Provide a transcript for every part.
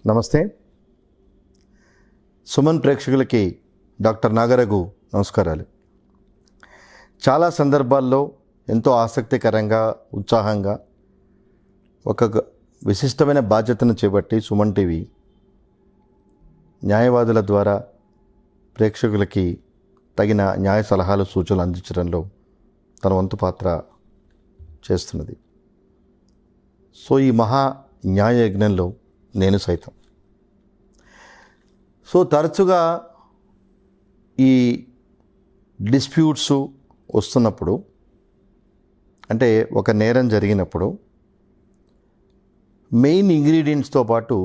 నమస్తే. సుమన్ ప్రేక్షకులకి డాక్టర్ నాగరఘు నమస్కారాలు. చాలా సందర్భాల్లో ఎంతో ఆసక్తికరంగా, ఉత్సాహంగా ఒక విశిష్టమైన బాధ్యతను చేపట్టి సుమన్ టీవీ న్యాయవాదుల ద్వారా ప్రేక్షకులకి తగిన న్యాయ సలహాలు, సూచనలు అందించడంలో తన వంతు పాత్ర చేస్తున్నది. సో ఈ మహా న్యాయ యజ్ఞంలో నేను సైతం. సో తరచుగా ఈ డిస్ప్యూట్స్ వస్తున్నప్పుడు, అంటే ఒక నేరం జరిగినప్పుడు మెయిన్ ఇంగ్రీడియంట్స్తో పాటు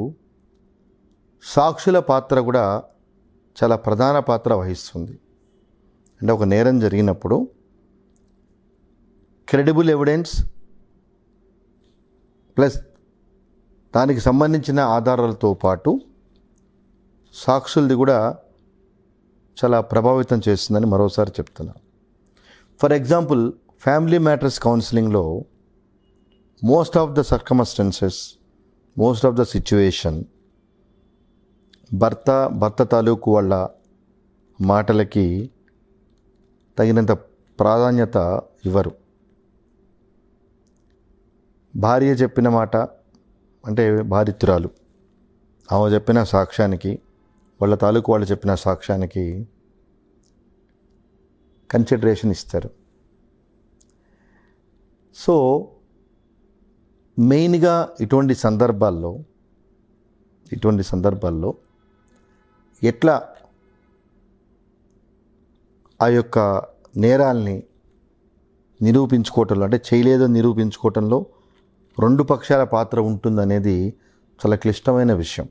సాక్షుల పాత్ర కూడా చాలా ప్రధాన పాత్ర వహిస్తుంది. అంటే ఒక నేరం జరిగినప్పుడు క్రెడిబుల్ ఎవిడెన్స్ ప్లస్ దానికి సంబంధించిన ఆధారాలతో పాటు సాక్షులది కూడా చాలా ప్రభావితం చేస్తుందని మరోసారి చెప్తున్నా. ఫర్ ఎగ్జాంపుల్, ఫ్యామిలీ మ్యాటర్స్ కౌన్సిలింగ్లో most of the circumstances, most of the situation భర్త తాలూకు వాళ్ళ మాటలకి తగినంత ప్రాధాన్యత ఇవ్వరు. భార్య చెప్పిన మాట, అంటే భార్యతురాలు ఆమె చెప్పిన సాక్ష్యానికి, వాళ్ళ తాలూకు వాళ్ళు చెప్పిన సాక్ష్యానికి కన్సిడరేషన్ ఇస్తారు. సో మెయిన్గా ఇటువంటి సందర్భాల్లో ఎట్లా ఆ యొక్క నేరాల్ని నిరూపించుకోవటంలో, అంటే చేయలేదని నిరూపించుకోవటంలో రెండు పక్షాల పాత్ర ఉంటుందనేది చాలా క్లిష్టమైన విషయం.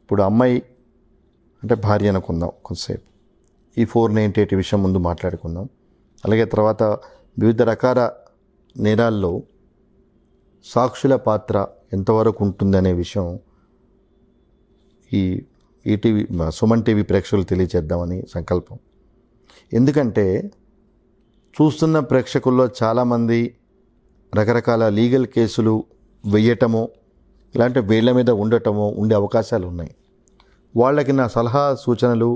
ఇప్పుడు అమ్మాయి అంటే భార్య అనుకుందాం కొంతసేపు. ఈ 498 విషయం ముందు మాట్లాడుకుందాం. అలాగే తర్వాత వివిధ రకాల నేరాల్లో సాక్షుల పాత్ర ఎంతవరకు ఉంటుందనే విషయం ఈటీవీ సుమన్ టీవీ ప్రేక్షకులు తెలియచేద్దామని సంకల్పం. ఎందుకంటే చూస్తున్న ప్రేక్షకుల్లో చాలామంది రకరకాల లీగల్ కేసులు వేయటమో, ఇలాంటి వేళ్ల మీద ఉండే అవకాశాలు ఉన్నాయి. వాళ్ళకి నా సలహా, సూచనలు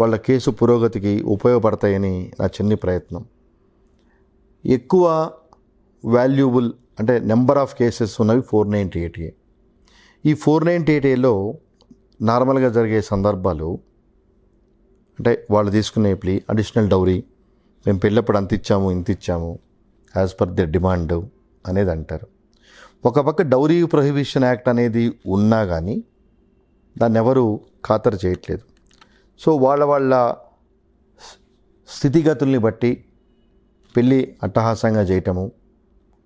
వాళ్ళ కేసు పురోగతికి ఉపయోగపడతాయని నా చిన్న ప్రయత్నం. ఎక్కువ వాల్యుబుల్, అంటే నెంబర్ ఆఫ్ కేసెస్ ఉన్నవి 498A. ఈ 498Aలో నార్మల్గా జరిగే సందర్భాలు, అంటే వాళ్ళు తీసుకునే ప్లీ, అడిషనల్ డౌరీ, మేము పెళ్ళప్పుడు అంత ఇచ్చాము, ఇంత ఇచ్చాము, యాజ్ పర్ ది డిమాండ్ అనేది అంటారు. ఒక పక్క డౌరీ ప్రొహిబిషన్ యాక్ట్ అనేది ఉన్నా కానీ దాన్ని ఎవరు ఖాతరు చేయట్లేదు. సో వాళ్ళ స్థితిగతుల్ని బట్టి పెళ్ళి అట్టహాసంగా చేయటము,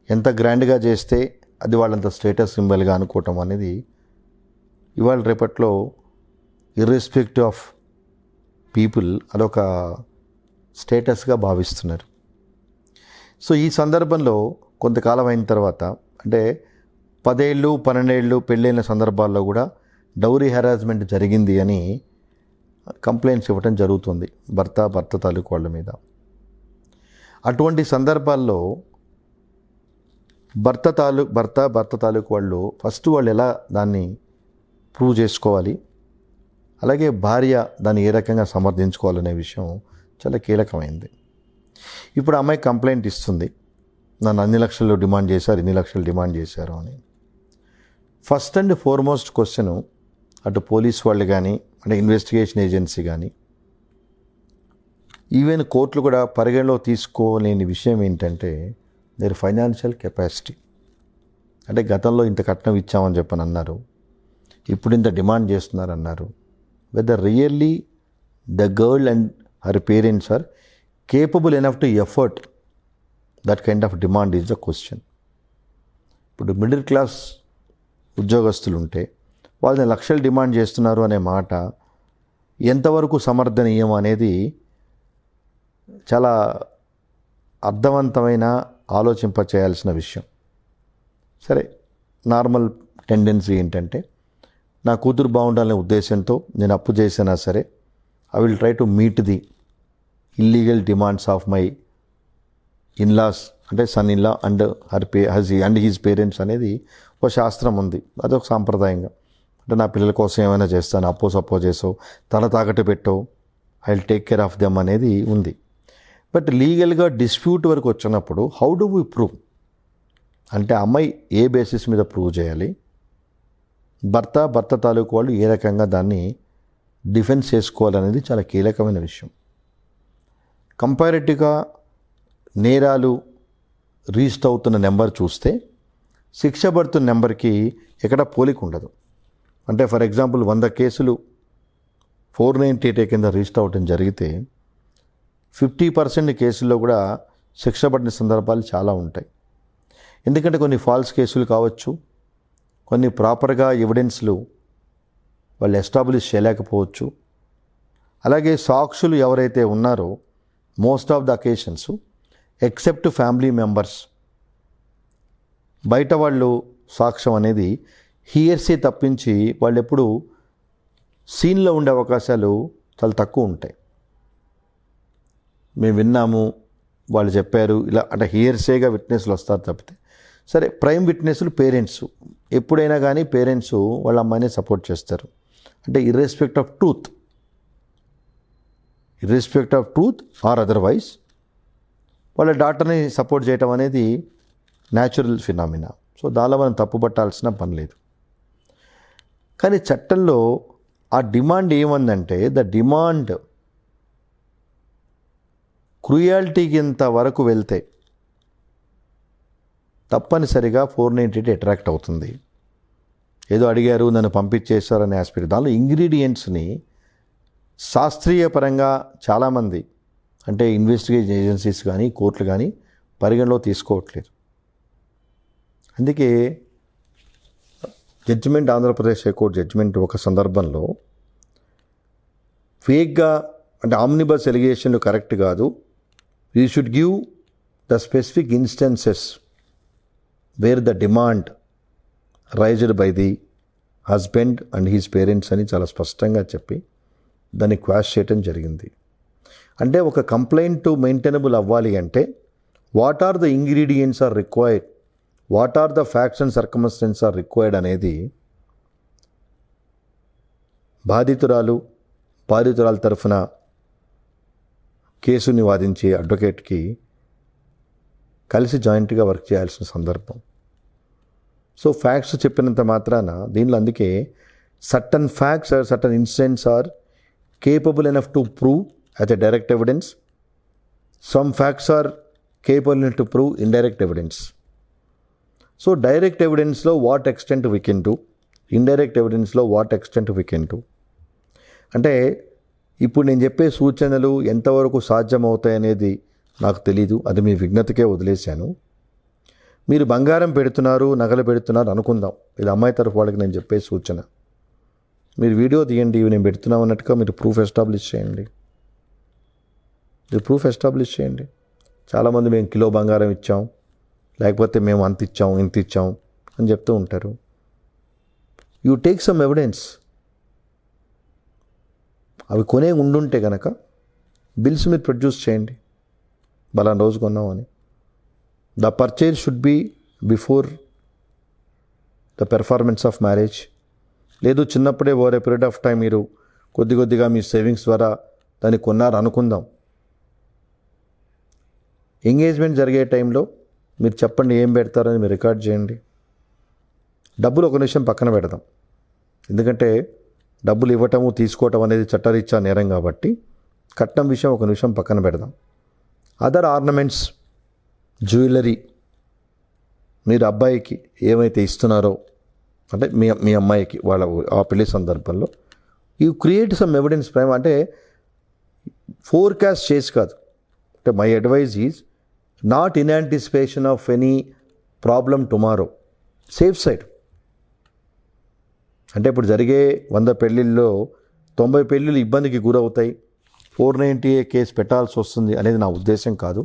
ఎంత గ్రాండ్గా చేస్తే అది వాళ్ళంత స్టేటస్ సింబల్గా అనుకోవటం అనేది ఇవాళ రేపట్లో ఇర్రెస్పెక్టివ్ ఆఫ్ పీపుల్ అదొక స్టేటస్గా భావిస్తున్నారు. సో ఈ సందర్భంలో కొంతకాలం అయిన తర్వాత, అంటే 10 ఏళ్ళు 12 ఏళ్ళు పెళ్ళైన సందర్భాల్లో కూడా డౌరీ హెరాస్మెంట్ జరిగింది అని కంప్లైంట్స్ ఇవ్వటం జరుగుతుంది భర్త తాలూకు వాళ్ళ మీద. అటువంటి సందర్భాల్లో భర్త తాలూకు వాళ్ళు ఫస్ట్ వాళ్ళు ఎలా దాన్ని ప్రూవ్ చేసుకోవాలి, అలాగే భార్య దాన్ని ఏ రకంగా సమర్థించుకోవాలనే విషయం చాలా కీలకమైంది. ఇప్పుడు అమ్మాయి కంప్లైంట్ ఇస్తుంది, నన్ను అన్ని లక్షలు డిమాండ్ చేశారు, ఇన్ని లక్షలు డిమాండ్ చేశారు అని. ఫస్ట్ అండ్ ఫార్మోస్ట్ క్వశ్చను అటు పోలీస్ వాళ్ళు కానీ, అంటే ఇన్వెస్టిగేషన్ ఏజెన్సీ కానీ, ఈవెన్ కోర్టులు కూడా పరిగణలో తీసుకోలేని విషయం ఏంటంటే దేర్ ఫైనాన్షియల్ కెపాసిటీ. అంటే గతంలో ఇంత కట్నం ఇచ్చామని చెప్పని అన్నారు, ఇప్పుడు ఇంత డిమాండ్ చేస్తున్నారు అన్నారు. Whether really the girl and her parents are capable enough to effort that kind of demand is the question. ఇప్పుడు మిడిల్ క్లాస్ ఉద్యోగస్తులు ఉంటే వాళ్ళని లక్షలు డిమాండ్ చేస్తున్నారు అనే మాట ఎంతవరకు సమర్థనీయం అనేది చాలా అర్థవంతమైన, ఆలోచింప చేయాల్సిన విషయం. సరే, నార్మల్ టెండెన్సీ ఏంటంటే నా కూతురు బాగుండాలనే ఉద్దేశంతో నేను అప్పు చేసినా సరే I will try to meet the illegal demands of my in laws, అంటే son in law and his parents అనేది ఒక శాస్త్రం ఉంది, అదొక సాంప్రదాయంగా. అంటే నా పిల్లల కోసం ఏమైనా చేస్తాను, అప్పో సప్పో చేసో, తల తాకట్టు పెట్టో, I will take care of them అనేది ఉంది. బట్ లీగల్గా డిస్ప్యూట్ వరకు వచ్చినప్పుడు హౌ డు వి ప్రూవ్? అంటే అమ్మాయి ఏ బేసిస్ మీద ప్రూవ్ చేయాలి, భర్త తాలూకు వాళ్ళు ఏ రకంగా దాన్ని డిఫెన్స్ చేసుకోవాలనేది చాలా కీలకమైన విషయం. కంపారిటివ్గా నేరాలు రిజిస్టర్ అవుతున్న నెంబర్ చూస్తే శిక్ష పడుతున్న నెంబర్కి ఎక్కడ పోలిక ఉండదు. అంటే ఫర్ ఎగ్జాంపుల్ 100 కేసులు 498 కింద రిజిస్టర్ అవ్వడం జరిగితే 50% కేసుల్లో కూడా శిక్ష పడిన సందర్భాలు చాలా ఉంటాయి. ఎందుకంటే కొన్ని ఫాల్స్ కేసులు కావచ్చు, కొన్ని ప్రాపర్గా ఎవిడెన్స్లు వాళ్ళు ఎస్టాబ్లిష్ చేయలేకపోవచ్చు. అలాగే సాక్షులు ఎవరైతే ఉన్నారో most of the occasions except family members, బయట వాళ్ళు సాక్ష్యం అనేది హియర్సీ తప్పించి వాళ్ళు ఎప్పుడు సీన్లో ఉండే అవకాశాలు చాలా తక్కువ ఉంటాయి. మేము విన్నాము, వాళ్ళు చెప్పారు ఇలా, అంటే హియర్సేగా విట్నెస్లు వస్తారు తప్పితే. సరే, ప్రైమ్ విట్నెస్లు పేరెంట్స్, ఎప్పుడైనా కానీ పేరెంట్స్ వాళ్ళ అమ్మాయిని సపోర్ట్ చేస్తారు. అంటే ఇర్రెస్పెక్ట్ ఆఫ్ ట్రూత్ ఆర్ అదర్వైజ్ వాళ్ళ డాటర్ని సపోర్ట్ చేయటం అనేది న్యాచురల్ ఫినామినా. సో దానిలో మనం తప్పుపట్టాల్సిన పని లేదు. కానీ చట్టంలో ఆ డిమాండ్ ఏమందంటే, ద డిమాండ్ క్రూయాలిటీకి ఇంత వరకు వెళ్తే తప్పనిసరిగా 498 అట్రాక్ట్ అవుతుంది. ఏదో అడిగారు, నన్ను పంపించేశారనే ఆస్పెక్ట్. దానిలో ఇంగ్రీడియంట్స్ని శాస్త్రీయ పరంగా చాలామంది, అంటే ఇన్వెస్టిగేషన్ ఏజెన్సీస్ కానీ కోర్టులు కానీ పరిగణలో తీసుకోవట్లేదు. అందుకే జడ్జిమెంట్, ఆంధ్రప్రదేశ్ హైకోర్టు జడ్జిమెంట్ ఒక సందర్భంలో ఫేక్గా, అంటే ఆమ్నిబస్ ఎలిగేషన్లు కరెక్ట్ కాదు, you should give the specific instances where the demand raised by the husband and he's parents అని చాలా స్పష్టంగా చెప్పి దాన్ని క్వాష్ చేయటం జరిగింది. అంటే ఒక కంప్లైంట్ మెయింటైనబుల్ అవ్వాలి అంటే what are the ingredients are required, what are the facts and circumstances are required అనేది బాధితురాలు తరఫున కేసుని వాదించే అడ్వకేట్కి కలిసి జాయింట్గా వర్క్ చేయాల్సిన సందర్భం. సో ఫ్యాక్ట్స్ చెప్పినంత మాత్రాన దీనిలో, అందుకే certain facts are certain incidents are capable enough to prove as a direct evidence. Some facts are capable enough to prove indirect evidence. So direct evidence lo what extent we can do, indirect evidence lo what extent we can do. అంటే ఇప్పుడు నేను చెప్పే సూచనలు ఎంతవరకు సాధ్యమవుతాయనేది నాకు తెలీదు, అది మీ విజ్ఞతకే వదిలేశాను. మీరు బంగారం పెడుతున్నారు, నగలు పెడుతున్నారు అనుకుందాం, ఇది అమ్మాయి తరఫు వాళ్ళకి నేను చెప్పే సూచన. మీరు వీడియో తీయండి, ఇవి నేను పెడుతున్నాం అన్నట్టుగా మీరు ప్రూఫ్ ఎస్టాబ్లిష్ చేయండి. చాలామంది మేము కిలో బంగారం ఇచ్చాం, లేకపోతే మేము అంత ఇచ్చాం ఇంత ఇచ్చాం అని చెప్తూ ఉంటారు. You take some evidence. అవి కొనే ఉండుంటే కనుక బిల్స్ మీరు ప్రొడ్యూస్ చేయండి, బలానా రోజు కొన్నాం అని. The purchase should be before the performance of marriage. లేదు, చిన్నప్పుడే over a period of time మీరు కొద్దిగా మీ సేవింగ్స్ ద్వారా దాన్ని కొన్నారు అనుకుందాం. ఎంగేజ్మెంట్ జరిగే టైంలో మీరు చెప్పండి ఏం పెడతారని మీరు రికార్డ్ చేయండి. డబ్బులు ఒక నిమిషం పక్కన పెడదాం, ఎందుకంటే డబ్బులు ఇవ్వటము తీసుకోవటం అనేది చట్టరీత్యా నేరం కాబట్టి కట్నం విషయం ఒక నిమిషం పక్కన పెడదాం. అదర్ ఆర్నమెంట్స్, జ్యువెలరీ మీరు అబ్బాయికి ఏమైతే ఇస్తున్నారో, అంటే మీ అమ్మాయికి వాళ్ళ ఆ పెళ్లి సందర్భంలో you create some evidence prime. అంటే ఫోర్కాస్ట్ చేసి కాదు. అంటే my advice is not in anticipation of any problem tomorrow, safe side. అంటే ఇప్పుడు జరిగే 100 పెళ్ళిళ్ళలో 90 పెళ్ళిళ్ళు ఇబ్బందికి గురవుతాయి, 498 కేసు పెట్టాల్సి వస్తుంది అనేది నా ఉద్దేశం కాదు.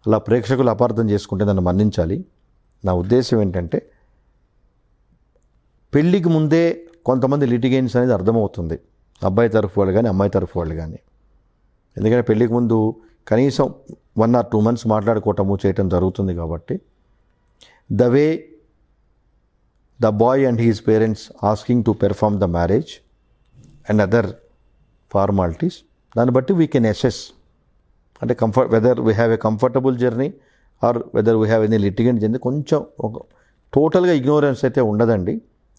అలా ప్రేక్షకులు అపార్థం చేసుకుంటే నన్ను మన్నించాలి. నా ఉద్దేశం ఏంటంటే, పెళ్ళికి ముందే కొంతమంది లిటిగెంట్స్ అనేది అర్థమవుతుంది, అబ్బాయి తరఫు వాళ్ళు కానీ అమ్మాయి తరఫు వాళ్ళు కానీ. ఎందుకంటే పెళ్ళికి ముందు కనీసం 1 or 2 months మాట్లాడుకోవటము చేయటం జరుగుతుంది కాబట్టి the way the boy and his parents asking to perform the marriage and other formalities, దాన్ని బట్టి వీ కెన్ అసెస్ అంటే whether we have a comfortable journey or whether we have any litigant journey. కొంచెం ఒక టోటల్గా ignorance అయితే ఉండదండి,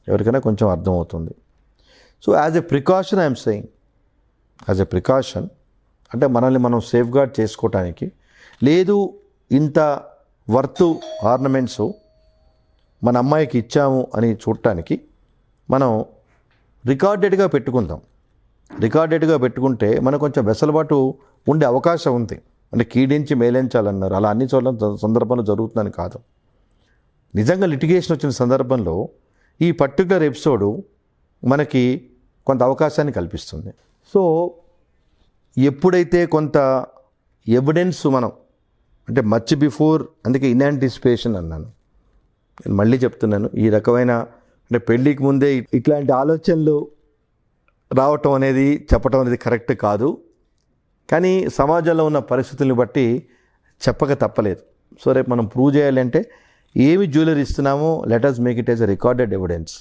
ఎవరికైనా కొంచెం అర్థమవుతుంది. So as a precaution I'm saying, as a precaution అంటే మనల్ని మనం సేఫ్ గార్డ్ చేసుకోవటానికి, లేదు ఇంత వర్త్ ఆర్నమెంట్స్ మన అమ్మాయికి ఇచ్చాము అని చూడటానికి మనం రికార్డెడ్గా పెట్టుకుందాం. రికార్డెడ్గా పెట్టుకుంటే మనకు కొంచెం వెసలుబాటు ఉండే అవకాశం ఉంది. అంటే కీడించి మేలించాలన్నారు, అలా అన్ని చోట్ల సందర్భంలో జరుగుతుందని కాదు. నిజంగా లిటిగేషన్ వచ్చిన సందర్భంలో ఈ పర్టికులర్ ఎపిసోడు మనకి కొంత అవకాశాన్ని కల్పిస్తుంది. సో ఎప్పుడైతే కొంత ఎవిడెన్స్ మనం అంటే మచ్ బిఫోర్, అందుకే ఇన్ యాంటిసిపేషన్ అన్నాను, నేను మళ్ళీ చెప్తున్నాను, ఈ రకమైన అంటే పెళ్ళికి ముందే ఇట్లాంటి ఆలోచనలు రావటం అనేది చెప్పటం అనేది కరెక్ట్ కాదు. కానీ సమాజంలో ఉన్న పరిస్థితులను బట్టి చెప్పక తప్పలేదు. సో రేపు మనం ప్రూవ్ చేయాలంటే ఏమి జ్యువెలరీ ఇస్తున్నామో let us make it as a recorded evidence.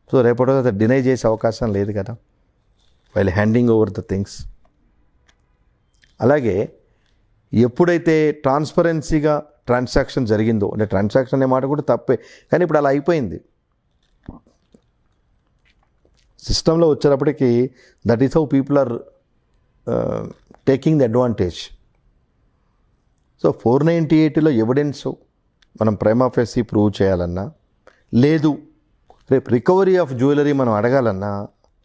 So రేపటి అది డినై చేసే అవకాశం లేదు కదా while handing over the things. అలాగే ఎప్పుడైతే ట్రాన్స్పరెన్సీగా ట్రాన్సాక్షన్ జరిగిందో, అంటే ట్రాన్సాక్షన్ అనే మాట కూడా తప్పే, కానీ ఇప్పుడు అలా అయిపోయింది. సిస్టంలో వచ్చేటప్పటికి that is how people are taking the advantage. So 498లో ఎవిడెన్స్ మనం ప్రైమా ఫేసి ప్రూవ్ చేయాలన్నా, లేదు రేపు రికవరీ ఆఫ్ జ్యువెలరీ మనం అడగాలన్నా,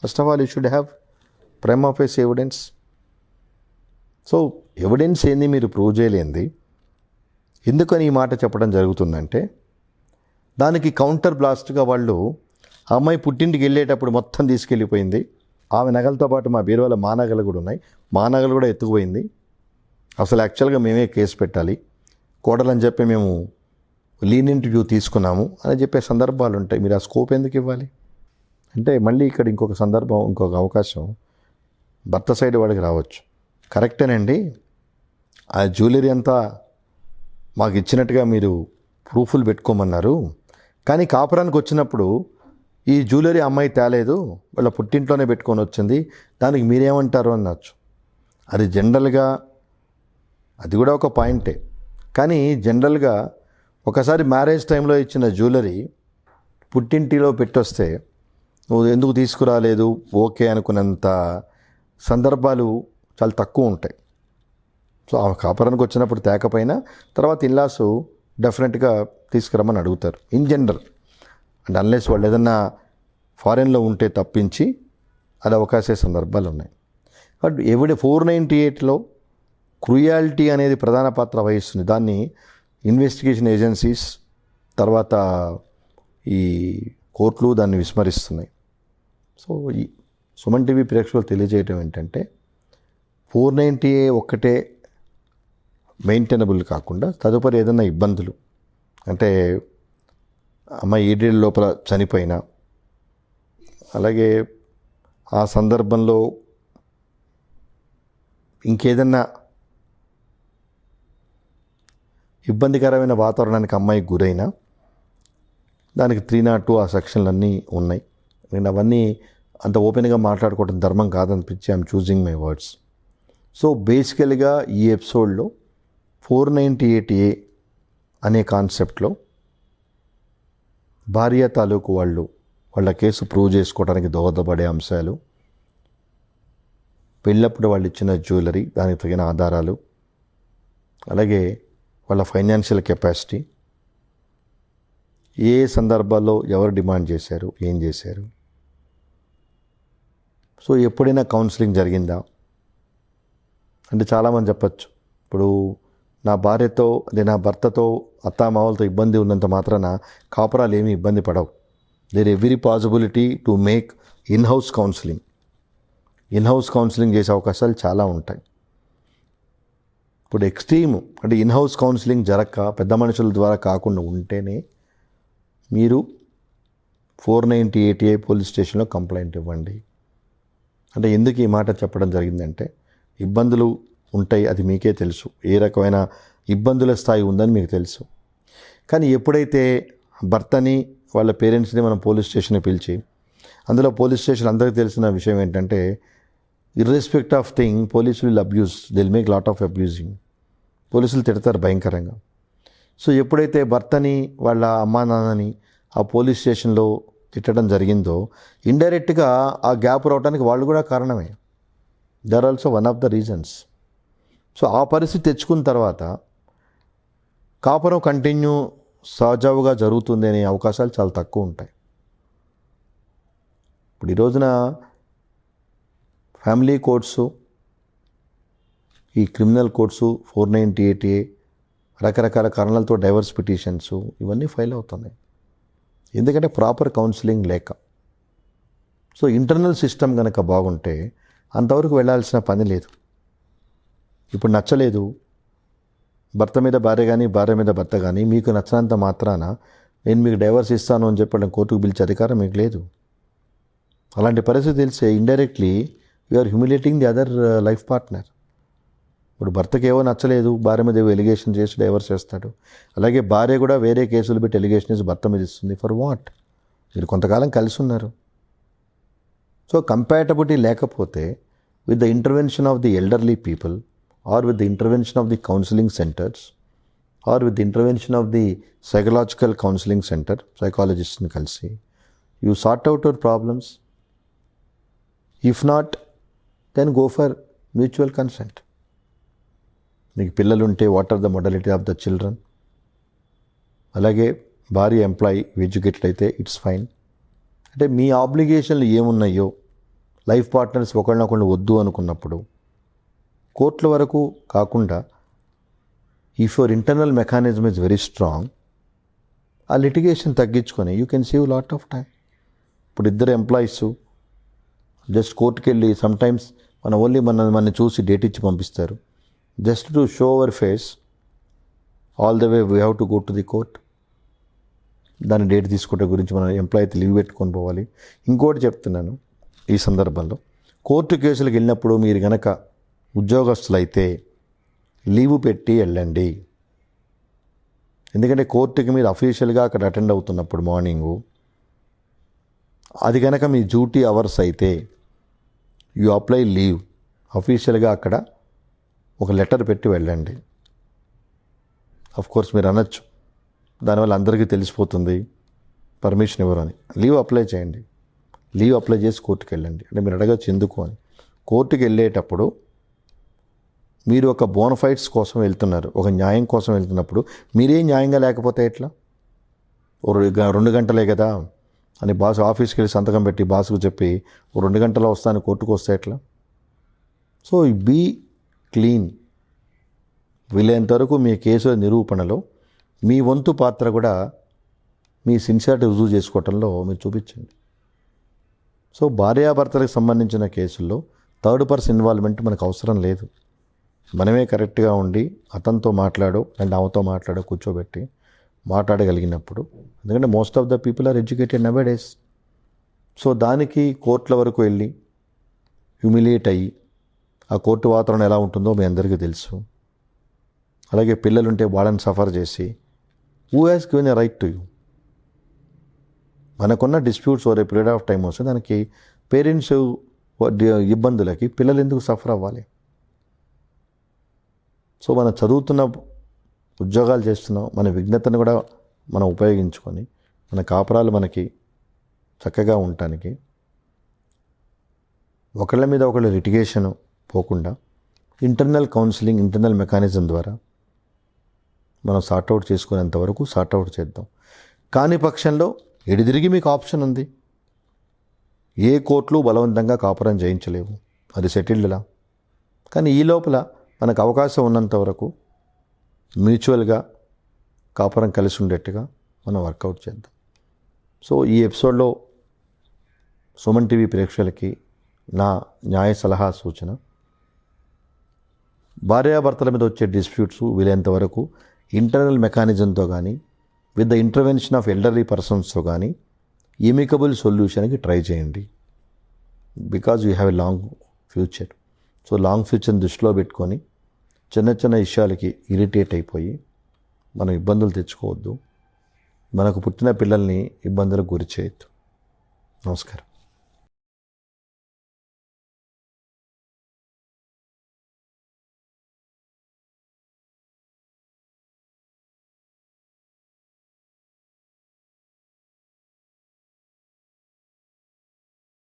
first of all you should have prima facie evidence. So evidence ఏంది మీరు ప్రూవ్ చేయలేంది. ఎందుకని ఈ మాట చెప్పడం జరుగుతుందంటే, దానికి కౌంటర్ బ్లాస్ట్గా వాళ్ళు ఆ అమ్మాయి పుట్టింటికి వెళ్ళేటప్పుడు మొత్తం తీసుకెళ్ళిపోయింది. ఆమె నగలతో పాటు మా బీరువాలో మా నగలు కూడా ఉన్నాయి, మా నగలు కూడా ఎత్తుకుపోయింది. అసలు యాక్చువల్గా మేమే కేసు పెట్టాలి, కోడలని చెప్పి మేము లీనియంట్ వ్యూ తీసుకున్నాము అని చెప్పే సందర్భాలు ఉంటాయి. మీరు ఆ స్కోప్ ఎందుకు ఇవ్వాలి? అంటే మళ్ళీ ఇక్కడ ఇంకొక సందర్భం, ఇంకొక అవకాశం భర్త సైడ్ వాడికి రావచ్చు. కరెక్టేనండి, ఆ జ్యువెలరీ అంతా మాకు ఇచ్చినట్టుగా మీరు ప్రూఫ్లు పెట్టుకోమన్నారు, కానీ కాపురానికి వచ్చినప్పుడు ఈ జ్యువెలరీ అమ్మాయి తేలేదు, వాళ్ళ పుట్టింట్లోనే పెట్టుకొని వచ్చింది, దానికి మీరేమంటారు అనొచ్చు. అది జనరల్గా అది కూడా ఒక పాయింటే. కానీ జనరల్గా ఒకసారి మ్యారేజ్ టైంలో ఇచ్చిన జ్యువెలరీ పుట్టింటిలో పెట్టొస్తే నువ్వు ఎందుకు తీసుకురాలేదు ఓకే అనుకున్నంత సందర్భాలు చాలా తక్కువ ఉంటాయి. సో ఆ కాపురానికి వచ్చినప్పుడు తేకపోయినా తర్వాత ఇన్లాసు డెఫినెట్గా తీసుకురమ్మని అడుగుతారు ఇన్ జనరల్. అంటే అన్లెస్ వాళ్ళు ఏదన్నా ఫారెన్లో ఉంటే తప్పించి అది అవకాశే సందర్భాలు ఉన్నాయి. బట్ 498లో క్రూయాలిటీ అనేది ప్రధాన పాత్ర వహిస్తుంది. దాన్ని ఇన్వెస్టిగేషన్ ఏజెన్సీస్ తర్వాత ఈ కోర్టులు దాన్ని విస్మరిస్తున్నాయి. సో ఈ సుమన్ టీవీ ప్రేక్షకులు తెలియజేయటం ఏంటంటే 498 ఒక్కటే మెయింటైనబుల్ కాకుండా తదుపరి ఏదైనా ఇబ్బందులు, అంటే అమ్మాయి 7 ఏళ్ళ లోపల చనిపోయినా, అలాగే ఆ సందర్భంలో ఇంకేదన్నా ఇబ్బందికరమైన వాతావరణానికి అమ్మాయికి గురైనా దానికి 302 ఆ సెక్షన్లన్నీ ఉన్నాయి. నేను అవన్నీ అంత ఓపెన్గా మాట్లాడుకోవడం ధర్మం కాదనిపించి I'm choosing my words. So బేసికల్గా ఈ ఎపిసోడ్లో 498A అనే కాన్సెప్ట్లో భార్య తాలూకు వాళ్ళ కేసు ప్రూవ్ చేసుకోవడానికి దోహదపడే అంశాలు, పెళ్ళప్పుడు వాళ్ళు ఇచ్చిన జ్యువెలరీ, దానికి తగిన ఆధారాలు, అలాగే వాళ్ళ ఫైనాన్షియల్ కెపాసిటీ, ఏ సందర్భాల్లో ఎవరు డిమాండ్ చేశారు, ఏం చేశారు, సో ఎప్పుడైనా కౌన్సిలింగ్ జరిగిందా. అంటే చాలామంది చెప్పచ్చు, ఇప్పుడు నా భార్యతో అదే నా భర్తతో అత్తామావలతో ఇబ్బంది ఉన్నంత మాత్రాన కాపురాలు ఏమీ ఇబ్బంది పడవు. There every possibility to make in house counselling. In house counselling చేసే అవకాశాలు చాలా ఉంటాయి. ఇప్పుడు ఎక్స్ట్రీమ్ అంటే ఇన్హౌస్ కౌన్సిలింగ్ జరగక పెద్ద మనుషుల ద్వారా కాకుండా ఉంటేనే మీరు 498A పోలీస్ స్టేషన్లో కంప్లైంట్ ఇవ్వండి. అంటే ఎందుకు ఈ మాట చెప్పడం జరిగిందంటే, ఇబ్బందులు ఉంటాయి, అది మీకే తెలుసు, ఏ రకమైన ఇబ్బందుల స్థాయి ఉందని మీకు తెలుసు. కానీ ఎప్పుడైతే భర్తని వాళ్ళ పేరెంట్స్ని మనం పోలీస్ స్టేషన్కి పిలిచి, అందులో పోలీస్ స్టేషన్ అందరికీ తెలిసిన విషయం ఏంటంటే ఇర్రెస్పెక్ట్ ఆఫ్ థింగ్ పోలీసులు will abuse, they will make lot of abusing. పోలీసులు తిడతారు భయంకరంగా. సో ఎప్పుడైతే భర్తని వాళ్ళ అమ్మా నాన్నని ఆ పోలీస్ స్టేషన్లో తిట్టడం జరిగిందో ఇండైరెక్ట్గా ఆ గ్యాప్ రావడానికి వాళ్ళు కూడా కారణమే. They are also one of the reasons. So ఆ పరిస్థితి తెచ్చుకున్న తర్వాత కాపురం కంటిన్యూ సజావుగా జరుగుతుంది అనే అవకాశాలు చాలా తక్కువ ఉంటాయి. ఇప్పుడు ఈ రోజున ఫ్యామిలీ కోర్ట్సు, ఈ క్రిమినల్ కోర్ట్సు 498A, రకరకాల కారణాలతో డైవర్స్ పిటిషన్స్ ఇవన్నీ ఫైల్ అవుతున్నాయి. ఎందుకంటే ప్రాపర్ కౌన్సిలింగ్ లేక. సో ఇంటర్నల్ సిస్టమ్ కనుక బాగుంటే అంతవరకు వెళ్ళాల్సిన పని లేదు. ఇప్పుడు నచ్చలేదు, భర్త మీద భార్య కానీ భార్య మీద భర్త కానీ మీకు నచ్చినంత మాత్రాన నేను మీకు డైవర్స్ ఇస్తాను అని చెప్పడం కోర్టుకు పిలిచే అధికారం మీకు లేదు. అలాంటి పరిస్థితి తెలిసే indirectly you are humiliating the other life partner. ఇప్పుడు భర్తకి ఏవో నచ్చలేదు, భార్య మీద ఏవో ఎలిగేషన్ చేసి డైవర్స్ చేస్తాడు. అలాగే భార్య కూడా వేరే కేసులు పెట్టి ఎలిగేషన్ చేసి భర్త మీద ఇస్తుంది. For what? మీరు కొంతకాలం కలిసి ఉన్నారు. సో కంపాటబిలిటీ లేకపోతే with the intervention of the elderly people or with the intervention of the counseling centers or with the intervention of the psychological counseling center, psychologists ni kalsi, you sort out your problems. If not, then go for mutual consent. మీకు పిల్లలు ఉంటే what are the modality of the children, అలాగే భార్య employee educated అయితే it's fine. అంటే మీ ఆబ్లిగేషన్లు ఏమున్నాయో life partners ఒకళ్ళనొకళ్ళు వద్దు అనుకున్నప్పుడు కోర్టుల వరకు కాకుండా if your internal mechanism is very strong, ఆ లిటిగేషన్ తగ్గించుకొని you can save lot of time. ఇప్పుడు ఇద్దరు ఎంప్లాయీస్ జస్ట్ కోర్టుకి వెళ్ళి సమ్టైమ్స్ మనల్ని చూసి డేట్ ఇచ్చి పంపిస్తారు. Just to show hour face all the way we have to go to the court. దాని డేట్ తీసుకుంటే గురించి మనం ఎంప్లాయీ లీవ్ పెట్టుకొని పోవాలి. ఇంకోటి చెప్తున్నాను ఈ సందర్భంలో, కోర్టు కేసులకు వెళ్ళినప్పుడు మీరు కనుక ఉద్యోగస్తులైతే లీవ్ పెట్టి వెళ్ళండి. ఎందుకంటే కోర్టుకి మీరు అఫీషియల్గా అక్కడ అటెండ్ అవుతున్నప్పుడు మార్నింగు అది కనుక మీ డ్యూటీ అవర్స్ అయితే యు అప్లై లీవ్. అఫీషియల్గా అక్కడ ఒక లెటర్ పెట్టి వెళ్ళండి. కోర్స్ మీరు అనొచ్చు దానివల్ల అందరికీ తెలిసిపోతుంది పర్మిషన్ ఇవ్వరు అని. లీవ్ అప్లై చేయండి. లీవ్ అప్లై చేసి కోర్టుకి వెళ్ళండి. అంటే మీరు అడగచ్చు ఎందుకు అని. కోర్టుకి వెళ్ళేటప్పుడు మీరు ఒక బోనఫైడ్స్ కోసం వెళ్తున్నారు, ఒక న్యాయం కోసం వెళ్తున్నప్పుడు మీరే న్యాయంగా లేకపోతే ఎట్లా? 2 గంటలే కదా అని బాస్ ఆఫీస్కి వెళ్ళి సంతకం పెట్టి బాస్కు చెప్పి 2 గంటలో వస్తాను కోర్టుకు వస్తే ఎట్లా? So be clean. వీలైనంతవరకు మీ కేసుల నిరూపణలో మీ వంతు పాత్ర కూడా మీ సిన్సియారిటీ రుజువు చేసుకోవటంలో మీరు చూపించండి. సో భార్యాభర్తలకు సంబంధించిన కేసుల్లో థర్డ్ పర్సన్ ఇన్వాల్వ్మెంట్ మనకు అవసరం లేదు. మనమే కరెక్ట్గా ఉండి అతనితో మాట్లాడో అండ్ ఆమెతో మాట్లాడో కూర్చోబెట్టి మాట్లాడగలిగినప్పుడు, ఎందుకంటే most of the people are educated nowadays. So దానికి కోర్టుల వరకు వెళ్ళి హ్యూమిలియేట్ అయ్యి ఆ కోర్టు వాతావరణం ఎలా ఉంటుందో మీ అందరికీ తెలుసు. అలాగే పిల్లలుంటే వాళ్ళని సఫర్ చేసి who has given a right to you? మనకున్న disputes over a period of time వస్తే దానికి పేరెంట్స్ ఇబ్బందులకి పిల్లలు ఎందుకు సఫర్ అవ్వాలి? సో మనం చదువుతున్న, ఉద్యోగాలు చేస్తున్నాం, మన విజ్ఞతను కూడా మనం ఉపయోగించుకొని మన కాపురాలు మనకి చక్కగా ఉండటానికి ఒకళ్ళ మీద ఒకళ్ళు లిటిగేషన్ పోకుండా ఇంటర్నల్ కౌన్సిలింగ్, ఇంటర్నల్ మెకానిజం ద్వారా మనం సార్ట్అవుట్ చేసుకునేంత వరకు సార్ట్అవుట్ చేద్దాం. కాని పక్షంలో ఎడిదిరిగి మీకు ఆప్షన్ ఉంది. ఏ కోర్టులు బలవంతంగా కాపురం చేయించలేవు, అది సెటిల్డ్లా. కానీ ఈ లోపల మనకు అవకాశం ఉన్నంత వరకు మ్యూచువల్గా కాపురం కలిసి ఉండేట్టుగా మనం వర్కౌట్ చేద్దాం. సో ఈ ఎపిసోడ్లో సుమన్ టీవీ ప్రేక్షకులకి నా న్యాయ సలహా సూచన, భార్యాభర్తల మీద వచ్చే డిస్ప్యూట్స్ వీలైనంత వరకు ఇంటర్నల్ మెకానిజంతో కానీ with the intervention of elderly పర్సన్స్తో కానీ ఎమికబుల్ సొల్యూషన్కి ట్రై చేయండి. Because you have a long future. So long ఫ్యూచర్ని దృష్టిలో పెట్టుకొని చిన్న చిన్న విషయాలకి ఇరిటేట్ అయిపోయి మనం ఇబ్బందులు తెచ్చుకోవద్దు. మనకు పుట్టిన పిల్లల్ని ఇబ్బందులకు గురి చేయొద్దు. నమస్కారం.